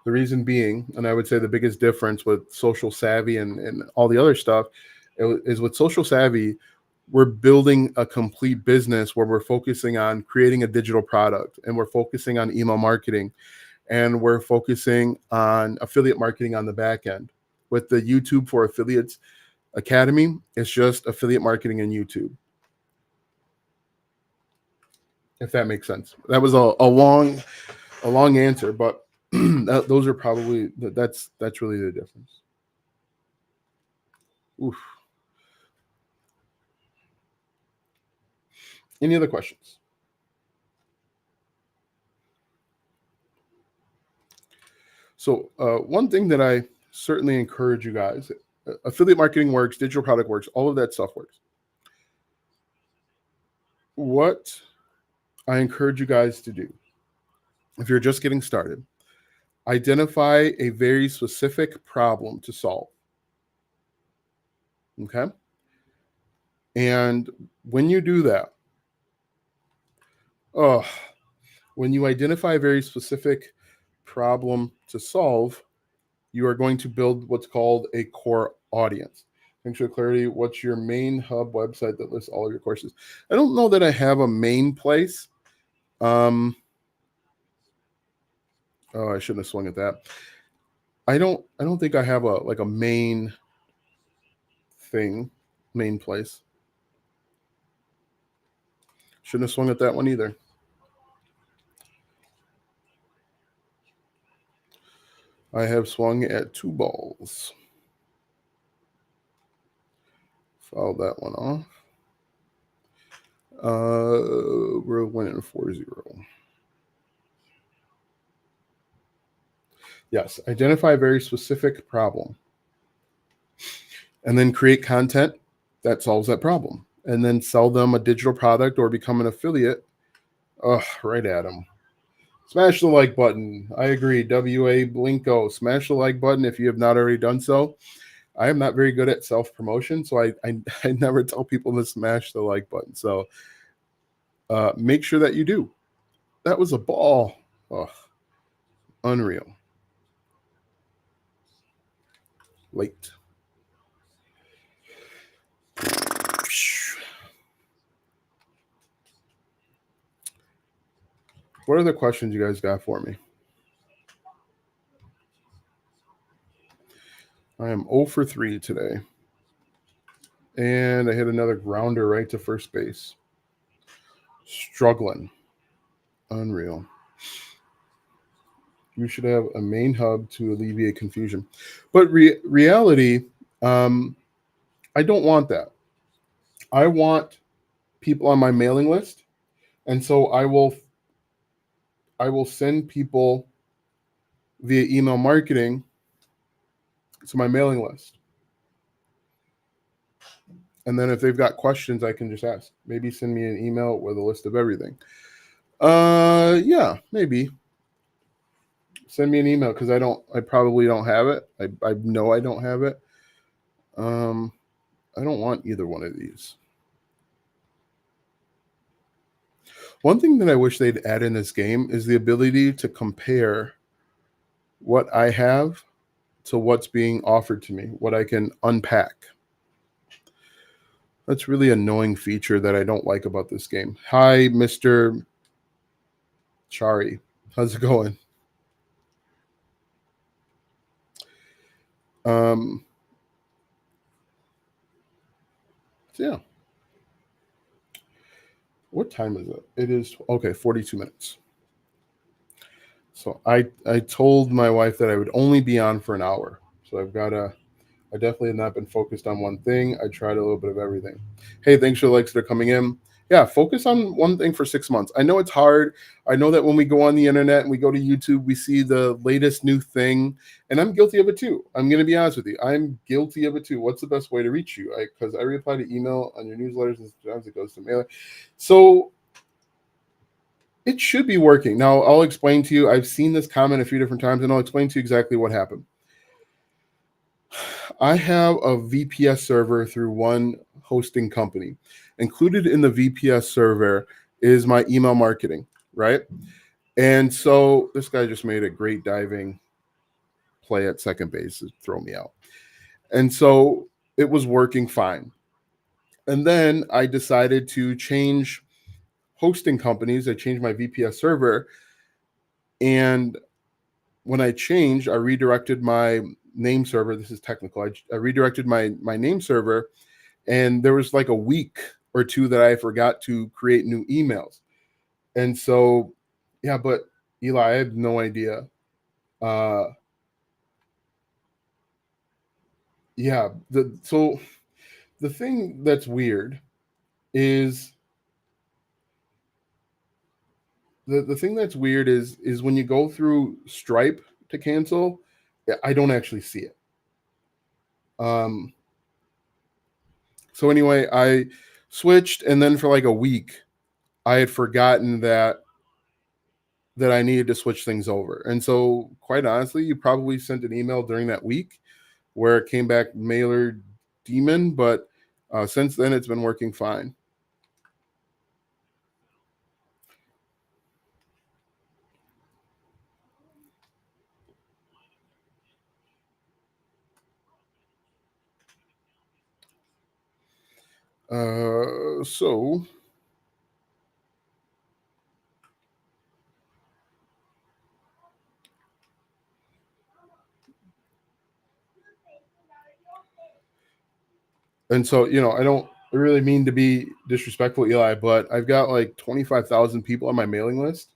The reason being, and I would say the biggest difference with Social Savvy and all the other stuff is with Social Savvy, we're building a complete business where we're focusing on creating a digital product, and we're focusing on email marketing, and we're focusing on affiliate marketing on the back end. With the YouTube for Affiliates Academy, it's just affiliate marketing and YouTube. If that makes sense. That was a long answer, but those are probably that's really the difference. Oof. Any other questions? So one thing that I certainly encourage you guys, affiliate marketing works, digital product works, all of that stuff works. What I encourage you guys to do, if you're just getting started, identify a very specific problem to solve. Okay. And when you do that, oh, when you identify a very specific problem to solve, you are going to build what's called a core audience. Thanks for clarity. What's your main hub website that lists all of your courses? I don't know that I have a main place. Oh, I shouldn't have swung at that. I don't think I have a main thing, main place. Shouldn't have swung at that one either. I have swung at 2 balls. Foul that one off. We're winning 4-0. Yes, identify a very specific problem. And then create content that solves that problem. And then sell them a digital product or become an affiliate. Oh, right at them. Smash the like button. I agree. WA Blinko. Smash the like button if you have not already done so. I am not very good at self-promotion, so I never tell people to smash the like button. So make sure that you do. That was a ball. Oh, unreal. Late. What other questions you guys got for me? I am 0 for 3 today. And I hit another grounder right to first base. Struggling. Unreal. You should have a main hub to alleviate confusion. But reality, I don't want that. I want people on my mailing list. And so I will send people via email marketing to my mailing list. And then if they've got questions, I can just ask. Maybe send me an email with a list of everything. Yeah, maybe. Send me an email because I probably don't have it. I know I don't have it. I don't want either one of these. One thing that I wish they'd add in this game is the ability to compare what I have to what's being offered to me, what I can unpack. That's really annoying feature that I don't like about this game. Hi, Mr. Chari. How's it going? Yeah. What time is it? It is, okay, 42 minutes. So I told my wife that I would only be on for an hour. So I definitely have not been focused on one thing. I tried a little bit of everything. Hey, thanks for the likes that are coming in. Yeah, focus on one thing for 6 months. I know it's hard. I know that when we go on the internet and we go to YouTube, we see the latest new thing, and I'm guilty of it too. I'm going to be honest with you. I'm guilty of it too. What's the best way to reach you? Because I reply to email on your newsletters, and sometimes it goes to mail. So it should be working. Now, I'll explain to you. I've seen this comment a few different times, and I'll explain to you exactly what happened. I have a VPS server through one hosting company. Included in the VPS server is my email marketing, right? And so this guy just made a great diving play at second base to throw me out. And so it was working fine. And then I decided to change hosting companies. I changed my VPS server. And when I changed, I redirected my name server. This is technical. I redirected my name server, and there was like a week or two that I forgot to create new emails. And so, yeah, but Eli, I have no idea. Yeah, so the thing that's weird is The thing that's weird is when you go through Stripe to cancel, I don't actually see it. Um, so anyway, I switched, and then for like a week, I had forgotten that I needed to switch things over. And so, quite honestly, you probably sent an email during that week where it came back mailer demon, but since then it's been working fine. So and so I don't really mean to be disrespectful, Eli, but I've got like 25,000 people on my mailing list.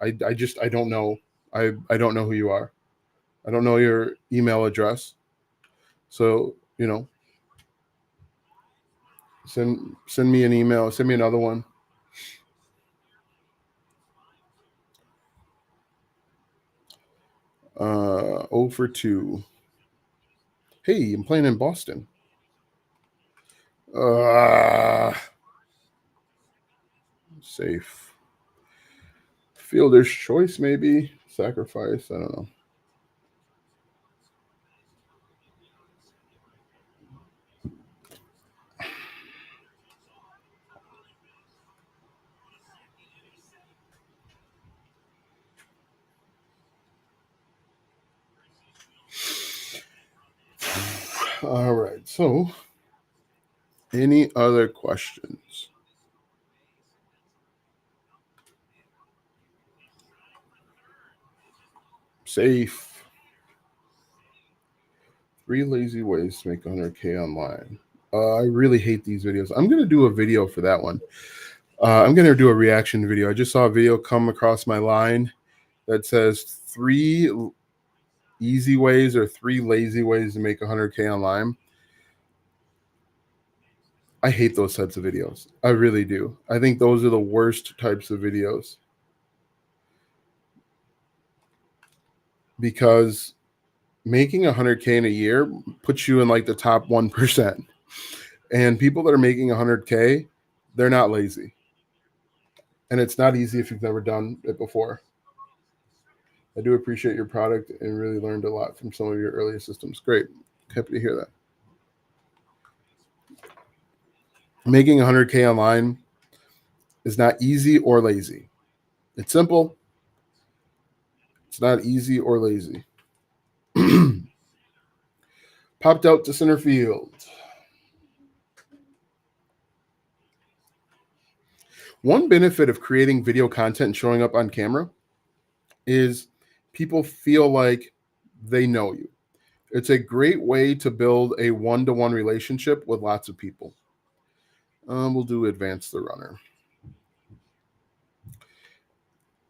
I don't know. I don't know who you are. I don't know your email address. So send me an email. Send me another one. 0 for 2. Hey, I'm playing in Boston. Safe. Fielder's choice, maybe. Sacrifice. I don't know. All right. So, any other questions? Safe. 3 lazy ways to make 100K online. I really hate these videos. I'm going to do a video for that one. I'm going to do a reaction video. I just saw a video come across my line that says 3 easy ways or 3 lazy ways to make 100K online. I hate those types of videos. I really do. I think those are the worst types of videos because making 100K in a year puts you in like the top 1%. And people that are making 100K, they're not lazy. And it's not easy if you've never done it before. I do appreciate your product and really learned a lot from some of your earlier systems. Great. Happy to hear that. Making 100K online is not easy or lazy. It's simple. It's not easy or lazy. Popped out to center field. One benefit of creating video content and showing up on camera is people feel like they know you. It's a great way to build a one-to-one relationship with lots of people. We'll do advance the runner.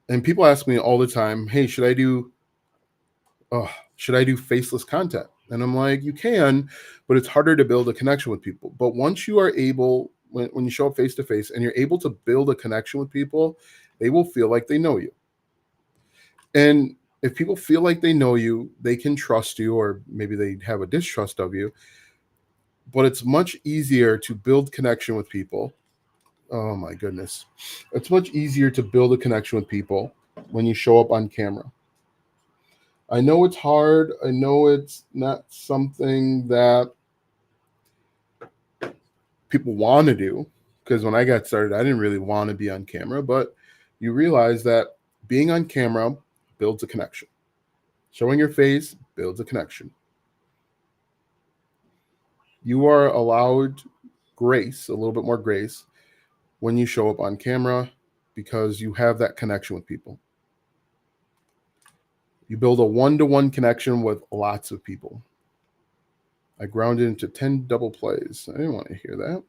And people ask me all the time, "Hey, should I do faceless content?" And I'm like, you can, but it's harder to build a connection with people. But once you are able, when you show up face to face and you're able to build a connection with people, they will feel like they know you. And if people feel like they know you, they can trust you, or maybe they have a distrust of you. But it's much easier to build connection with people. Oh my goodness. It's much easier to build a connection with people when you show up on camera. I know it's hard. I know it's not something that people want to do because when I got started, I didn't really want to be on camera, but you realize that being on camera builds a connection. Showing your face builds a connection. You are allowed grace, a little bit more grace, when you show up on camera because you have that connection with people. You build a one-to-one connection with lots of people. I grounded into 10 double plays. I didn't want to hear that.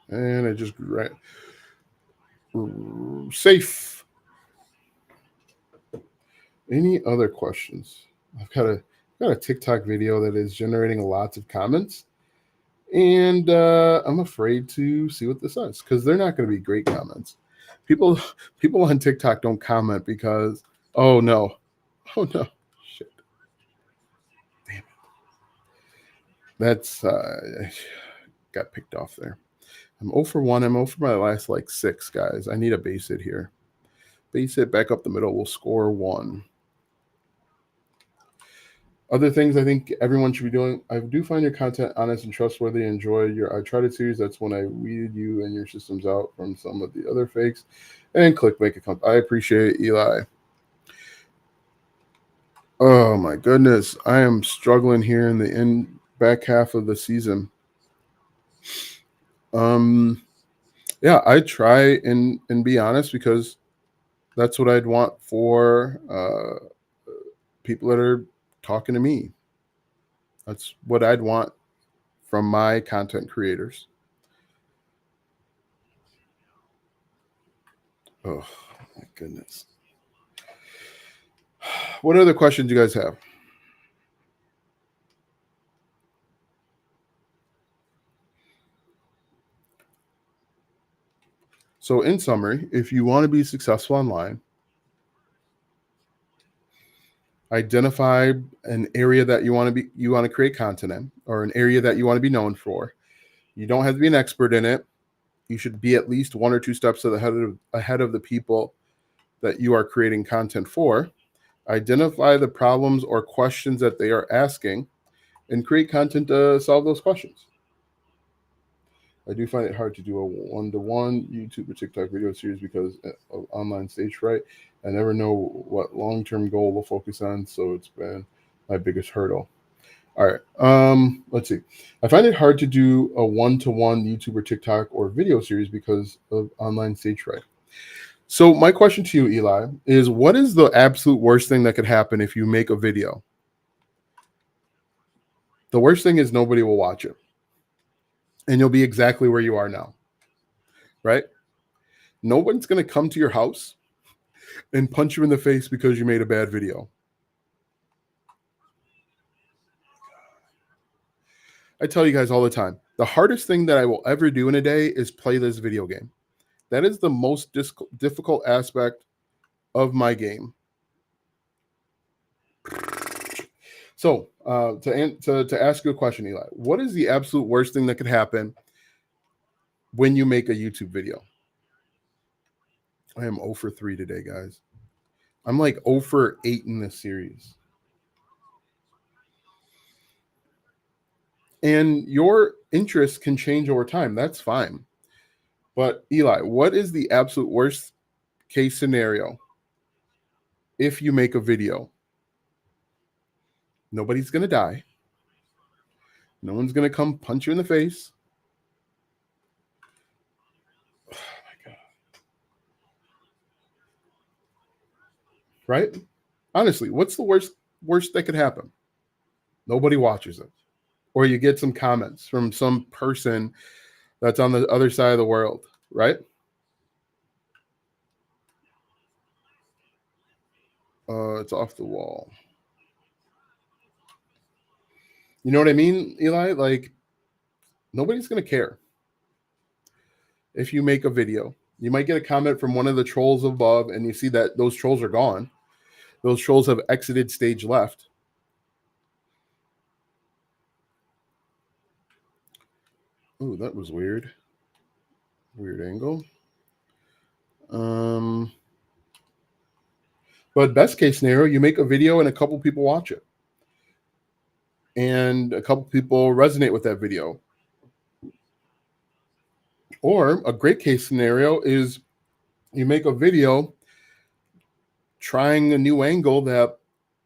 And I just safe. Any other questions? I've got a TikTok video that is generating lots of comments, and I'm afraid to see what this says because they're not going to be great comments. People people on TikTok don't comment because oh no, oh no, shit, damn it, that's got picked off there. I'm 0 for 1. I'm 0 for my last like 6, guys. I need a base hit here. Base hit back up the middle. We'll score 1. Other things I think everyone should be doing. I do find your content honest and trustworthy. Enjoy your I Tried It series. That's when I weeded you and your systems out from some of the other fakes. And click make account. I appreciate it, Eli. Oh my goodness. I am struggling here in the back half of the season. Yeah, I try and be honest because that's what I'd want for people that are talking to me. That's what I'd want from my content creators. Oh my goodness. What other questions you guys have? So in summary, if you want to be successful online, identify an area that you want to create content in, or an area that you want to be known for. You don't have to be an expert in it. You should be at least 1 or 2 steps ahead of the people that you are creating content for. Identify the problems or questions that they are asking and create content to solve those questions. I do find it hard to do a one-to-one YouTube or TikTok video series because of online stage fright. I never know what long-term goal we'll focus on, so it's been my biggest hurdle. All right, let's see. I find it hard to do a one-to-one YouTube or TikTok or video series because of online stage fright. So my question to you, Eli, is what is the absolute worst thing that could happen if you make a video? The worst thing is nobody will watch it. And you'll be exactly where you are now. Right? No one's going to come to your house and punch you in the face because you made a bad video. I tell you guys all the time, the hardest thing that I will ever do in a day is play this video game. That is the most difficult aspect of my game. So, to ask you a question, Eli, what is the absolute worst thing that could happen when you make a YouTube video? I am 0 for 3 today, guys. I'm like 0 for 8 in this series. And your interests can change over time. That's fine. But Eli, what is the absolute worst case scenario if you make a video? Nobody's going to die. No one's going to come punch you in the face. Oh my God. Right? Honestly, what's the worst that could happen? Nobody watches it. Or you get some comments from some person that's on the other side of the world, right? It's off the wall. You know what I mean, Eli? Like, nobody's going to care if you make a video. You might get a comment from one of the trolls above, and you see that those trolls are gone. Those trolls have exited stage left. Ooh, that was weird. Weird angle. But best case scenario, you make a video and a couple people watch it. And a couple people resonate with that video. Or a great case scenario is you make a video trying a new angle that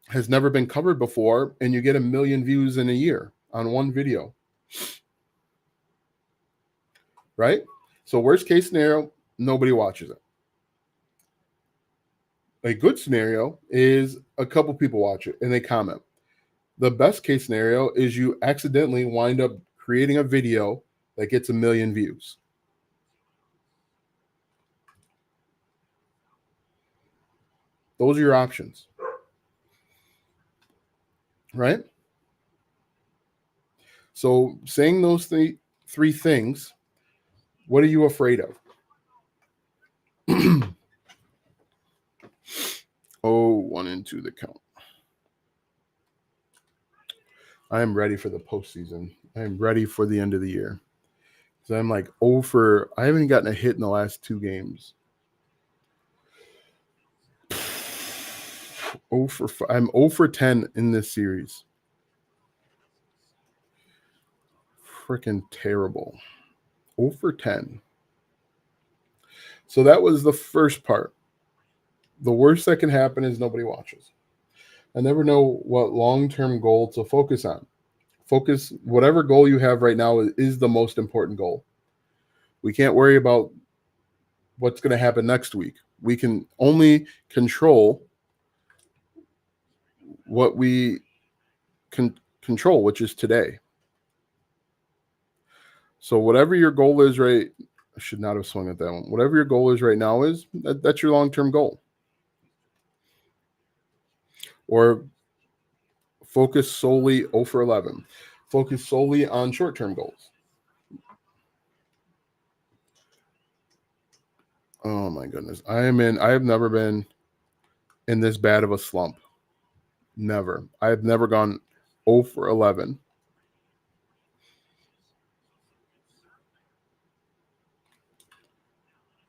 has never been covered before, and you get 1 million views in a year on one video. Right? So worst case scenario, nobody watches it. A good scenario is a couple people watch it and they comment. The best case scenario is you accidentally wind up creating a video that gets 1 million views. Those are your options. right? So saying those three things, what are you afraid of? Oh, 1 and 2 the count. I am ready for the postseason. I am ready for the end of the year. So I'm like I haven't gotten a hit in the last 2 games. I'm 0 for 10 in this series. Freaking terrible. 0 for 10. So that was the first part. The worst that can happen is nobody watches. I never know what long-term goal to focus on. Focus whatever goal you have right now is the most important goal. We can't worry about what's going to happen next week. We can only control what we can control, which is today. So whatever your goal is I should not have swung at that one. Whatever your goal is right now that's your long-term goal. Or focus solely 0 for 11. Focus solely on short-term goals. Oh my goodness. I have never been in this bad of a slump. Never. I have never gone 0 for 11.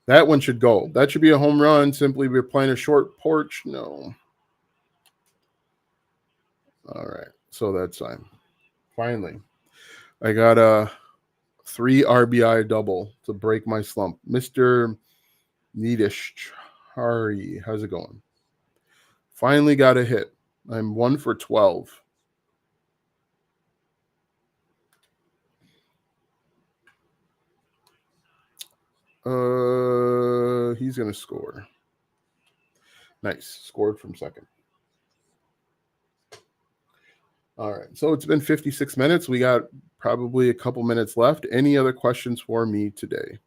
That one should go. That should be a home run. Simply we're playing a short porch. No. All right. So that's fine. Finally, I got a 3 RBI double to break my slump. Mr. Needish. Hari, how's it going? Finally got a hit. I'm 1 for 12. He's gonna score. Nice. Scored from second. All right. So it's been 56 minutes. We got probably a couple minutes left. Any other questions for me today?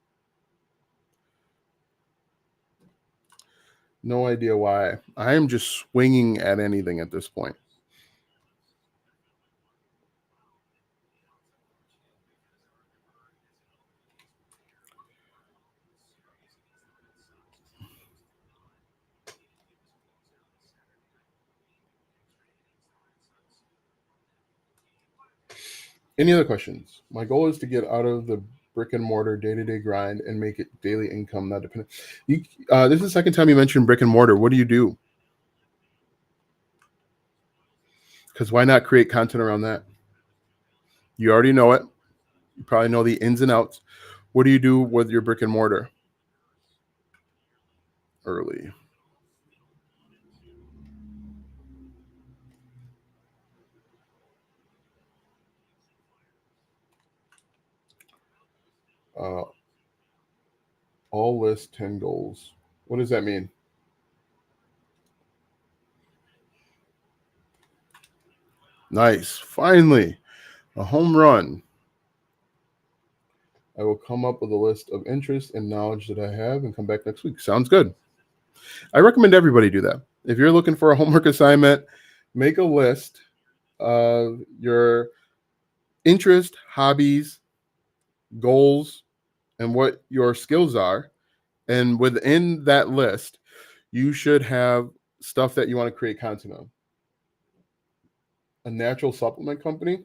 No idea why. I am just swinging at anything at this point. Any other questions? My goal is to get out of the brick and mortar day-to-day grind and make it daily income, not dependent. This is the second time you mentioned brick and mortar. What do you do? Because why not create content around that? You already know it. You probably know the ins and outs. What do you do with your brick and mortar? Early. All list 10 goals. What does that mean? Nice. Finally, a home run. I will come up with a list of interests and knowledge that I have and come back next week. Sounds good. I recommend everybody do that. If you're looking for a homework assignment, make a list of your interest, hobbies, goals, and what your skills are. And within that list, you should have stuff that you want to create content on. A natural supplement company,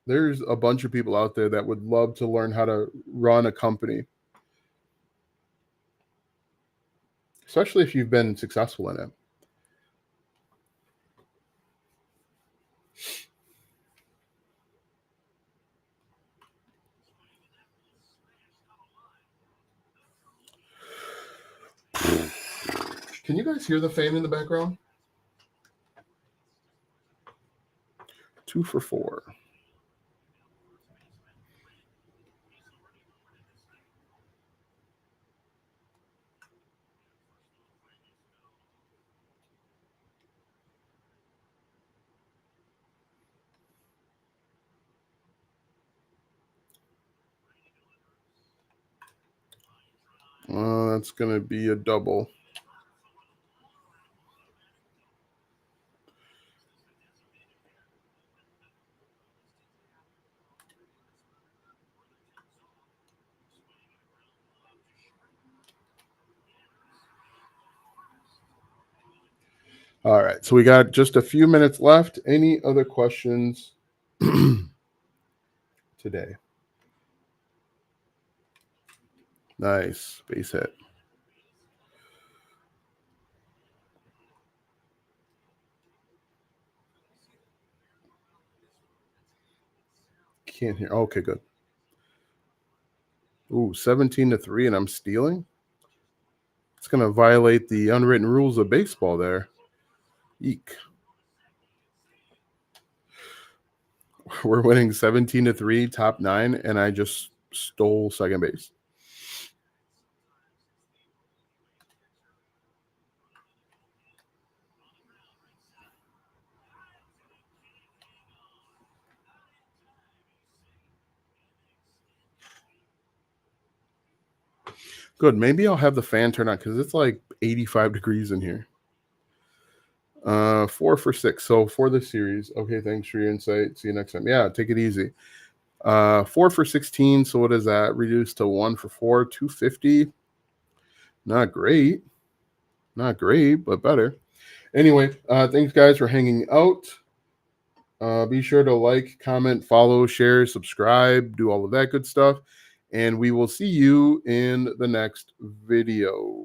there's a bunch of people out there that would love to learn how to run a company, especially if you've been successful in it. Can you guys hear the fan in the background? 2 for 4. That's going to be a double. All right. So we got just a few minutes left. Any other questions today? Nice. Base hit. Can't hear. Okay, good. Ooh, 17-3, and I'm stealing. It's going to violate the unwritten rules of baseball there. Eek. We're winning 17-3, top 9, and I just stole second base. Good. Maybe I'll have the fan turn on because it's like 85 degrees in here. 4 for 6. So for the series. Okay, thanks for your insight. See you next time. Yeah, take it easy. 4 for 16. So what is that? Reduced to 1 for 4, 250. Not great. Not great, but better. Anyway, thanks guys for hanging out. Be sure to like, comment, follow, share, subscribe, do all of that good stuff. And we will see you in the next video.